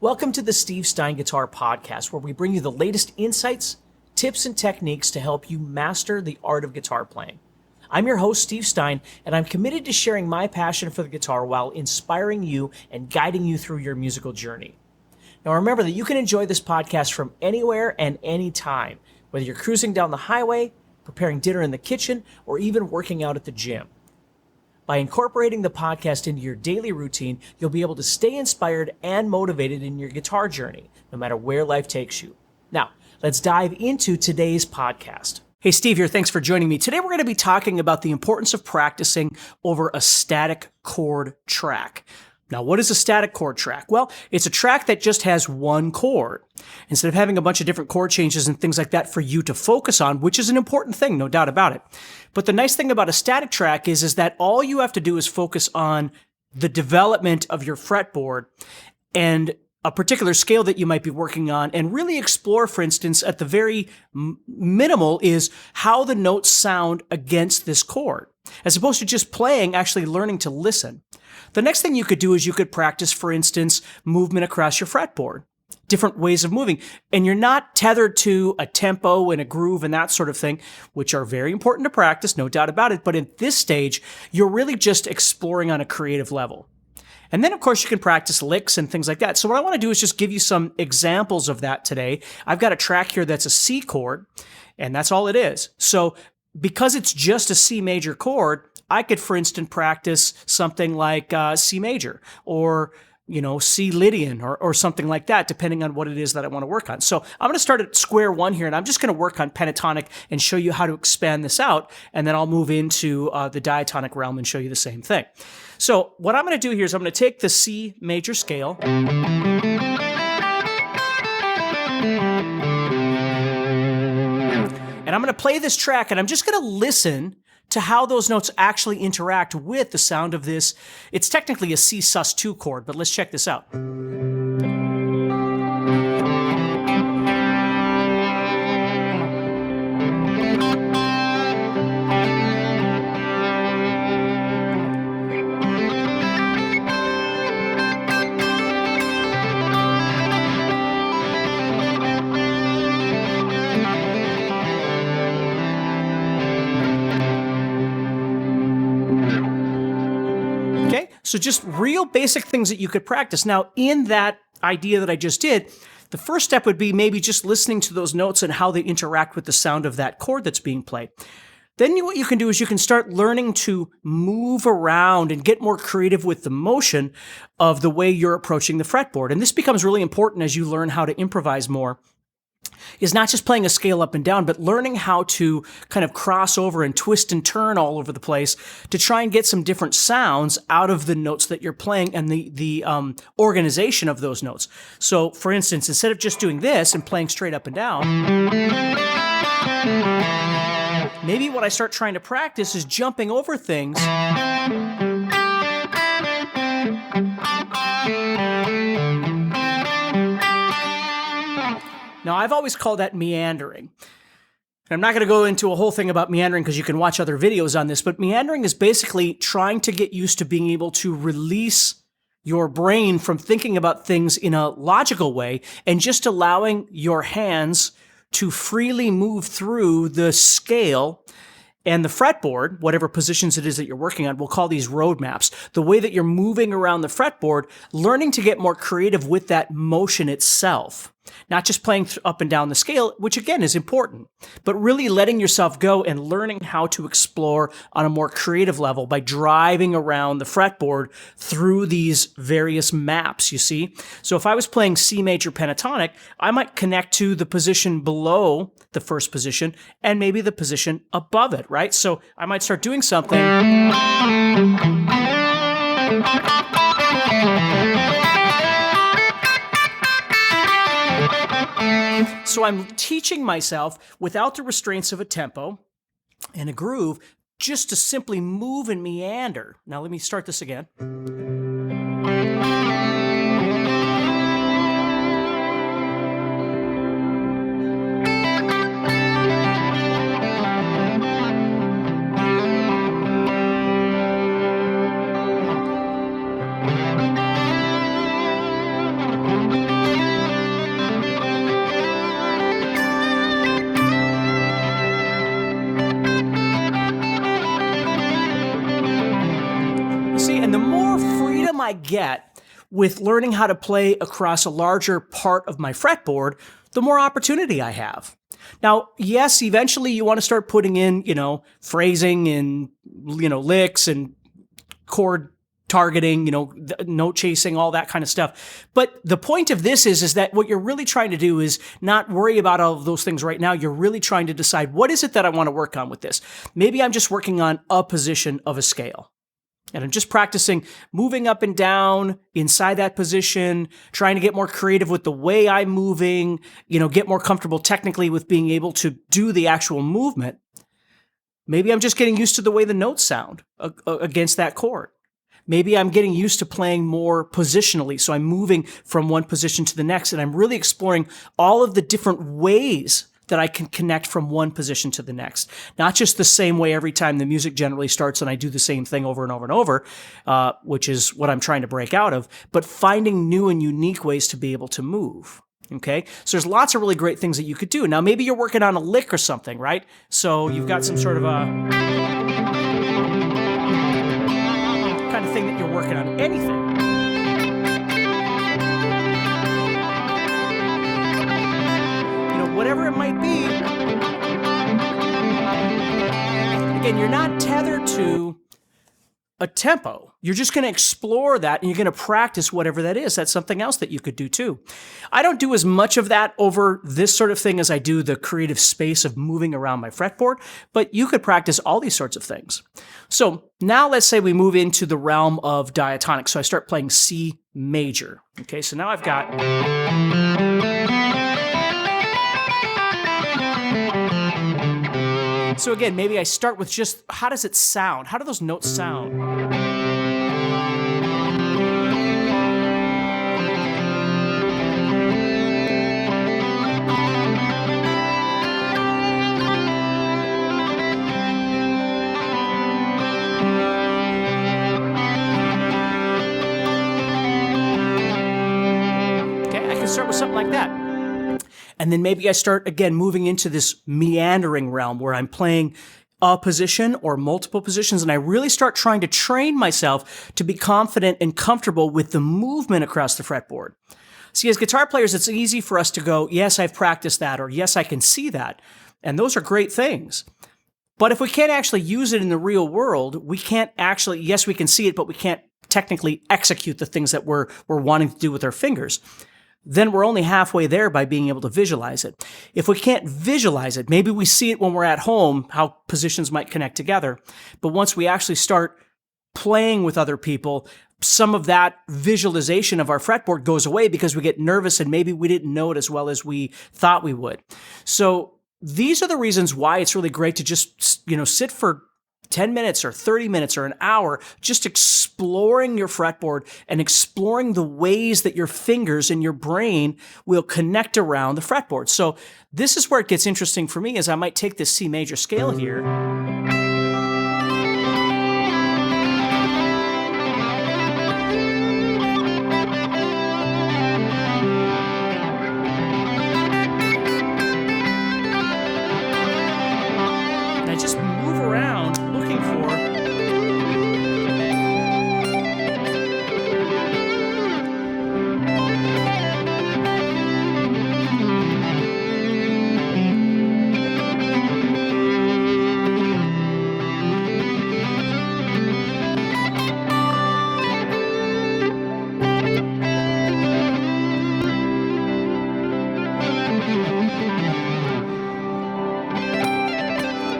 Welcome to the Steve Stine Guitar Podcast, where we bring you the latest insights, tips, and techniques to help you master the art of guitar playing. I'm your host, Steve Stine, and I'm committed to sharing my passion for the guitar while inspiring you and guiding you through your musical journey. Now remember that you can enjoy this podcast from anywhere and anytime, whether you're cruising down the highway, preparing dinner in the kitchen, or even working out at the gym. By incorporating the podcast into your daily routine, you'll be able to stay inspired and motivated in your guitar journey, no matter where life takes you. Now, let's dive into today's podcast. Hey, Steve here. Thanks for joining me. Today, we're going to be talking about the importance of practicing over a static chord track. Now, what is a static chord track? Well, it's a track that just has one chord. Instead of having a bunch of different chord changes and things like that for you to focus on, which is an important thing, no doubt about it. But the nice thing about a static track is that all you have to do is focus on the development of your fretboard and a particular scale that you might be working on, and really explore, for instance, at the very minimal is how the notes sound against this chord, as opposed to just playing, actually learning to listen. The next thing you could do is you could practice, for instance, movement across your fretboard, different ways of moving. And you're not tethered to a tempo and a groove and that sort of thing, which are very important to practice, no doubt about it. But at this stage, you're really just exploring on a creative level. And then, of course, you can practice licks and things like that. So what I want to do is just give you some examples of that today. I've got a track here that's a C chord, and that's all it is. So because it's just a C major chord, I could, for instance, practice something like C major or, C Lydian or something like that, depending on what it is that I want to work on. So I'm going to start at square one here, and I'm just going to work on pentatonic and show you how to expand this out, and then I'll move into the diatonic realm and show you the same thing. So what I'm going to do here is I'm going to take the C major scale, and I'm going to play this track, and I'm just going to listen to how those notes actually interact with the sound of this. It's technically a C sus2 chord, but let's check this out. So just real basic things that you could practice. Now, in that idea that I just did, the first step would be maybe just listening to those notes and how they interact with the sound of that chord that's being played. Then what you can do is you can start learning to move around and get more creative with the motion of the way you're approaching the fretboard. And this becomes really important as you learn how to improvise more, is not just playing a scale up and down, but learning how to kind of cross over and twist and turn all over the place to try and get some different sounds out of the notes that you're playing and the organization of those notes. So, for instance, instead of just doing this and playing straight up and down, maybe what I start trying to practice is jumping over things. Now, I've always called that meandering. And I'm not going to go into a whole thing about meandering because you can watch other videos on this, but meandering is basically trying to get used to being able to release your brain from thinking about things in a logical way and just allowing your hands to freely move through the scale and the fretboard, whatever positions it is that you're working on. We'll call these roadmaps. The way that you're moving around the fretboard, learning to get more creative with that motion itself. Not just playing up and down the scale, which again is important, but really letting yourself go and learning how to explore on a more creative level by driving around the fretboard through these various maps, you see? So if I was playing C major pentatonic, I might connect to the position below the first position and maybe the position above it, right? So I might start doing something. So I'm teaching myself, without the restraints of a tempo and a groove, just to simply move and meander. Now let me start this again. I get with learning how to play across a larger part of my fretboard, the more opportunity I have. Now, yes, eventually you want to start putting in, phrasing and, licks and chord targeting, note chasing, all that kind of stuff. But the point of this is that what you're really trying to do is not worry about all of those things right now. You're really trying to decide, what is it that I want to work on with this? Maybe I'm just working on a position of a scale. And I'm just practicing moving up and down inside that position, trying to get more creative with the way I'm moving, get more comfortable technically with being able to do the actual movement. Maybe I'm just getting used to the way the notes sound against that chord. Maybe I'm getting used to playing more positionally, so I'm moving from one position to the next, and I'm really exploring all of the different ways that I can connect from one position to the next. Not just the same way every time the music generally starts and I do the same thing over and over and over, which is what I'm trying to break out of, but finding new and unique ways to be able to move. Okay, so there's lots of really great things that you could do. Now, maybe you're working on a lick or something, right? So you've got some sort of a kind of thing that you're working on. Anything. Whatever it might be. Again, you're not tethered to a tempo. You're just going to explore that and you're going to practice whatever that is. That's something else that you could do too. I don't do as much of that over this sort of thing as I do the creative space of moving around my fretboard, but you could practice all these sorts of things. So now let's say we move into the realm of diatonic. So I start playing C major. Okay, so now I've got... So again, maybe I start with just, how does it sound? How do those notes sound? Okay, I can start with something like that. And then maybe I start, again, moving into this meandering realm where I'm playing a position or multiple positions, and I really start trying to train myself to be confident and comfortable with the movement across the fretboard. See, as guitar players, it's easy for us to go, yes, I've practiced that, or yes, I can see that. And those are great things. But if we can't actually use it in the real world, we can't actually, yes, we can see it, but we can't technically execute the things that we're wanting to do with our fingers. Then we're only halfway there by being able to visualize it. If we can't visualize it, maybe we see it when we're at home, how positions might connect together. But once we actually start playing with other people, some of that visualization of our fretboard goes away because we get nervous and maybe we didn't know it as well as we thought we would. So these are the reasons why it's really great to just, sit for 10 minutes or 30 minutes or an hour, just exploring your fretboard and exploring the ways that your fingers and your brain will connect around the fretboard. So this is where it gets interesting for me, is I might take this C major scale here. And I just move around looking for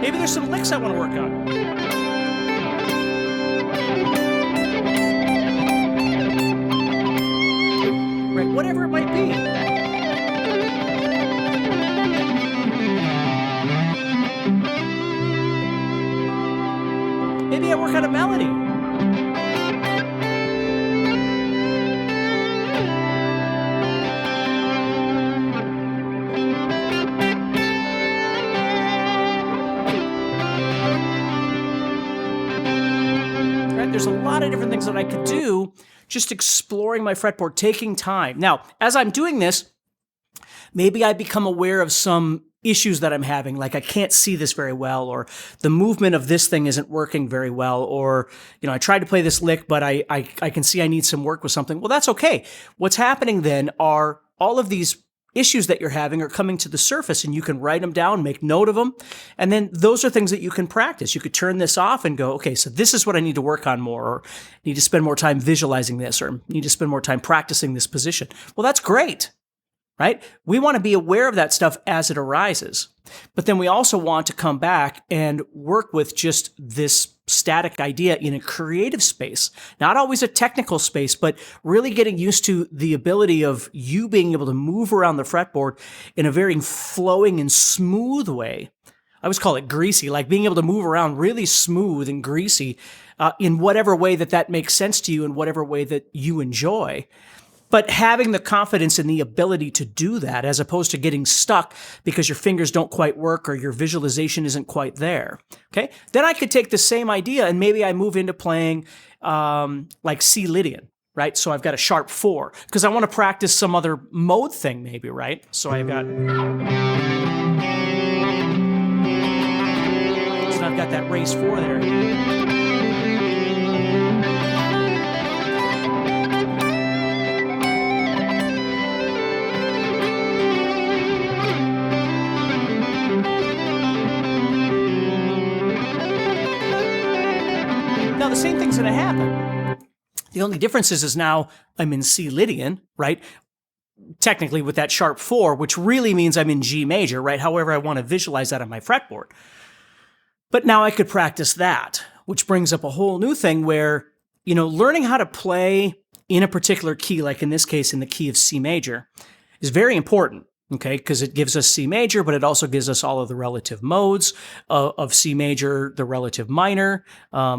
maybe there's some licks I want to work on. Right, whatever it might be. Maybe I work on a melody. There's a lot of different things that I could do, just exploring my fretboard, taking time. Now, as I'm doing this, maybe I become aware of some issues that I'm having, like I can't see this very well, or the movement of this thing isn't working very well, or, I tried to play this lick, but I can see I need some work with something. Well, that's okay. What's happening then are all of these issues that you're having are coming to the surface, and you can write them down, make note of them. And then those are things that you can practice. You could turn this off and go, okay, so this is what I need to work on more, or need to spend more time visualizing this, or need to spend more time practicing this position. Well, that's great. Right? We want to be aware of that stuff as it arises. But then we also want to come back and work with just this static idea in a creative space, not always a technical space, but really getting used to the ability of you being able to move around the fretboard in a very flowing and smooth way. I always call it greasy, like being able to move around really smooth and greasy in whatever way that makes sense to you, in whatever way that you enjoy. But having the confidence and the ability to do that, as opposed to getting stuck because your fingers don't quite work or your visualization isn't quite there. Okay. Then I could take the same idea and maybe I move into playing like C Lydian, right? So I've got a sharp 4 because I want to practice some other mode thing maybe, right? So I've got that raised 4 there. Now, the same thing's going to happen. The only difference is now I'm in C Lydian, right? Technically with that sharp 4, which really means I'm in G major, right? However I want to visualize that on my fretboard. But now I could practice that, which brings up a whole new thing where, learning how to play in a particular key, like in this case, in the key of C major, is very important. Okay, because it gives us C major, but it also gives us all of the relative modes of C major, the relative minor,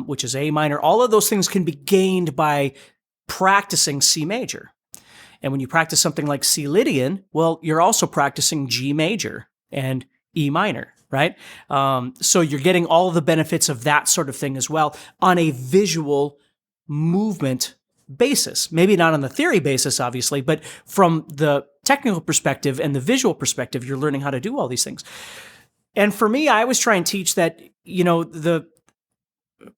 which is A minor. All of those things can be gained by practicing C major. And when you practice something like C Lydian, well, you're also practicing G major and E minor, right? So you're getting all of the benefits of that sort of thing as well on a visual movement basis. Maybe not on the theory basis, obviously, but from the technical perspective and the visual perspective, you're learning how to do all these things. And for me, I always try and teach that,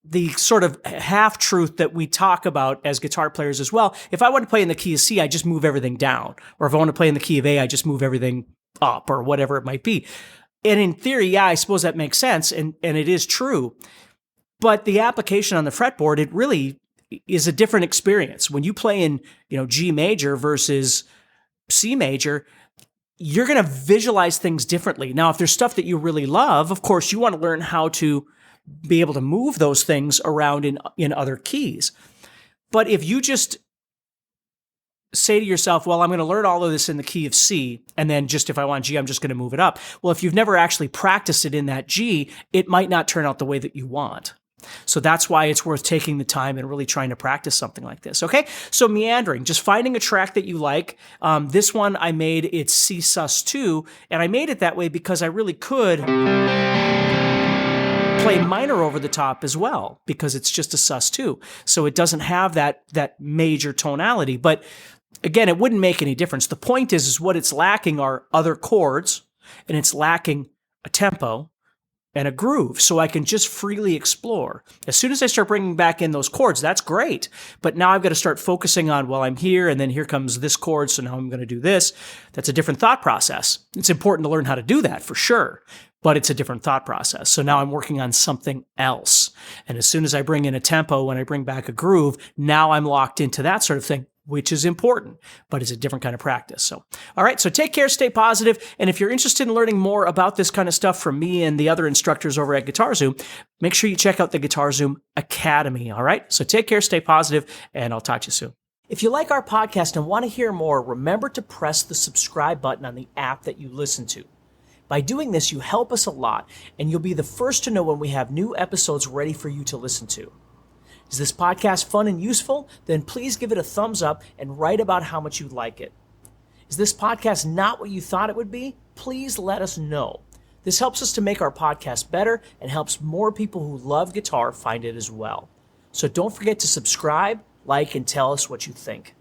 the sort of half-truth that we talk about as guitar players as well. If I want to play in the key of C, I just move everything down. Or if I want to play in the key of A, I just move everything up or whatever it might be. And in theory, yeah, I suppose that makes sense, and it is true. But the application on the fretboard, it really is a different experience. When you play in, G major versus C major, you're going to visualize things differently. Now, if there's stuff that you really love, of course, you want to learn how to be able to move those things around in other keys. But if you just say to yourself, well, I'm going to learn all of this in the key of C, and then just if I want G, I'm just going to move it up. Well, if you've never actually practiced it in that G, it might not turn out the way that you want. So that's why it's worth taking the time and really trying to practice something like this. Okay, so meandering, just finding a track that you like. This one I made, it's C sus2, and I made it that way because I really could play minor over the top as well, because it's just a sus2. So it doesn't have that major tonality. But again, it wouldn't make any difference. The point is what it's lacking are other chords, and it's lacking a tempo and a groove, so I can just freely explore. As soon as I start bringing back in those chords, that's great. But now I've got to start focusing on, well, I'm here, and then here comes this chord, so now I'm going to do this. That's a different thought process. It's important to learn how to do that, for sure, but it's a different thought process. So now I'm working on something else. And as soon as I bring in a tempo, when I bring back a groove, now I'm locked into that sort of thing, which is important, but it's a different kind of practice. So, all right, so take care, stay positive, and if you're interested in learning more about this kind of stuff from me and the other instructors over at GuitarZoom, make sure you check out the GuitarZoom Academy, all right? So take care, stay positive, and I'll talk to you soon. If you like our podcast and want to hear more, remember to press the subscribe button on the app that you listen to. By doing this, you help us a lot, and you'll be the first to know when we have new episodes ready for you to listen to. Is this podcast fun and useful? Then please give it a thumbs up and write about how much you like it. Is this podcast not what you thought it would be? Please let us know. This helps us to make our podcast better and helps more people who love guitar find it as well. So don't forget to subscribe, like, and tell us what you think.